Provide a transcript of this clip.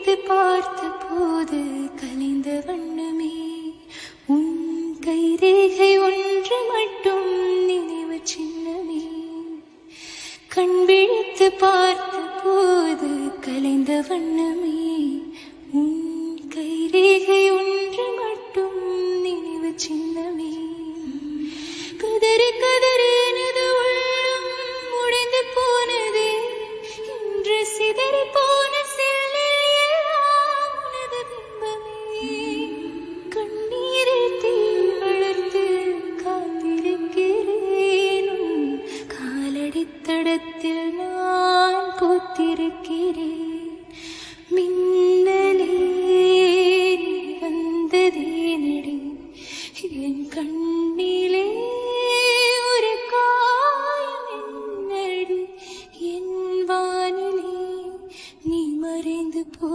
விழித்து பார்த்த போது கலைந்த வண்ணமே உன் கைரேகை ஒன்று மட்டும் நினைவு சின்னமே. கண் விழித்து பார்த்த போது கலைந்த வண்ணமே உன் கைரேகை ஒன்று மட்டும் நினைவு சின்னமே. கதறி கதறி எனது உள்ளம் முடிந்து போனதே, இன்று சிதறி போன செல்லில் எல்லாம் உனது பிம்பமே. கண்ணீரில் தீ வளர்த்து காத்திருக்கிறேன், உன் காலடித்தடத்தில் நான் பூத்திருக்கிறேன். மின்னலே நீ வந்ததே நடி என் கண்ணிலே ஒரு காயம் என்னடி. என் வானிலே நீ மறைந்து போ